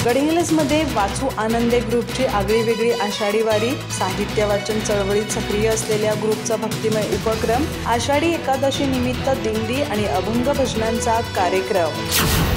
गडिंग्लजमध्ये वाचू आनंदे ग्रुपची आगळीवेगळी आषाढी वारी, साहित्य वाचन चळवळीत सक्रिय असलेल्या ग्रुपचा भक्तिमय उपक्रम, आषाढी एकादशी निमित्त दिंडी आणि अभंग भजनांचा कार्यक्रम।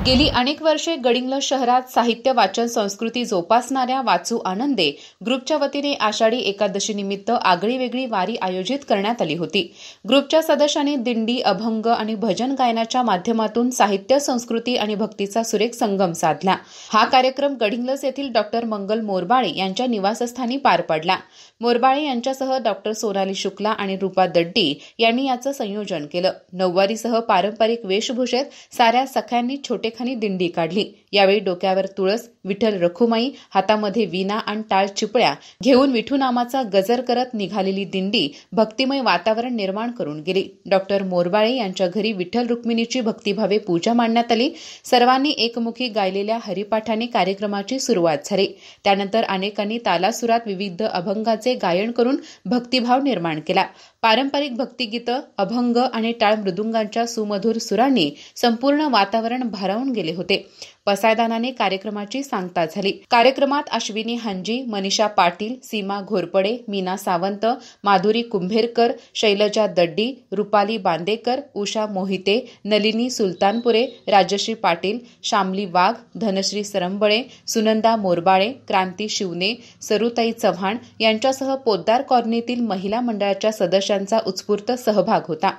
गेली अनेक वर्षे गडिंग्लज शहरात साहित्य वाचन संस्कृती जोपासणाऱ्या वाचू आनंदे ग्रुपच्या वतीने आषाढी एकादशी निमित्त आगळीवेगळी वारी आयोजित करण्यात आली होती। ग्रुपच्या सदस्यांनी दिंडी, अभंग आणि भजन गायनाच्या माध्यमातून साहित्य, संस्कृती आणि भक्तीचा सुरेख संगम साधला। हा कार्यक्रम गडिंग्लज येथील डॉक्टर मंगल मोरबाळे यांच्या निवासस्थानी पार पडला। मोरबाळे यांच्यासह डॉक्टर सोनाली शुक्ला आणि रूपा दड्डी यांनी याचं संयोजन केलं। नऊवारीसह पारंपरिक वेशभूषेत साऱ्या सख्यांनी छोटेखानी दिंडी काढली। यावेळी डोक्यावर तुळस, विठ्ठल रखुमाई, हातामध्ये वीणा आणि टाळ चिपळ्या घेऊन विठू नामाचा गजर करत निघालेली दिंडी भक्तिमय वातावरण निर्माण करून गेली। डॉक्टर मोरबाळे यांच्या घरी विठ्ठल रुक्मिणीची भक्तिभावे पूजा मांडण्यात आली। सर्वांनी एकमुखी गायलेल्या हरिपाठाने कार्यक्रमाची सुरुवात झाली। त्यानंतर अनेकांनी तालासुरात विविध अभंगाचे गायन करून भक्तिभाव निर्माण केला। पारंपरिक भक्तिगीतं, अभंग आणि टाळ मृदुंगांच्या सुमधुर सुरांनी संपूर्ण वातावरण भारावून गेले होते। पसायदानाने कार्यक्रमाची सांगता झाली। कार्यक्रमात अश्विनी हांजी, मनीषा पाटील, सीमा घोरपडे, मीना सावंत, माधुरी कुंभेरकर, शैलजा दड्डी, रुपाली बांदेकर, उषा मोहिते, नलिनी सुलतानपुरे, राजश्री पाटील, शामली वाघ, धनश्री सरंबळे, सुनंदा मोरबाळे, क्रांती शिवने, सरुताई चव्हाण यांच्यासह पोद्दार कॉलनीतील महिला मंडळाच्या सदस्यांचा उत्स्फूर्त सहभाग होता।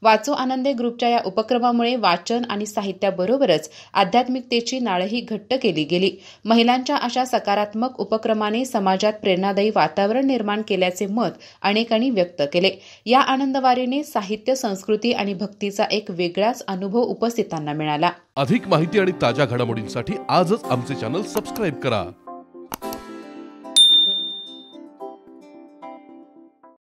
वाचू आनंदे ग्रुपच्या या उपक्रमामुळे वाचन आणि साहित्याबरोबरच आध्यात्मिकतेची नाळही घट्ट केली गेली। महिलांच्या अशा सकारात्मक उपक्रमाने समाजात प्रेरणादायी वातावरण निर्माण केल्याचे मत अनेकांनी व्यक्त केले। या आनंदवारीने साहित्य, संस्कृती आणि भक्तीचा एक वेगळाच अनुभव उपस्थितांना मिळाला। अधिक माहिती आणि ताज्या घडामोडींसाठी आजच आमचे चॅनल सबस्क्राइब करा।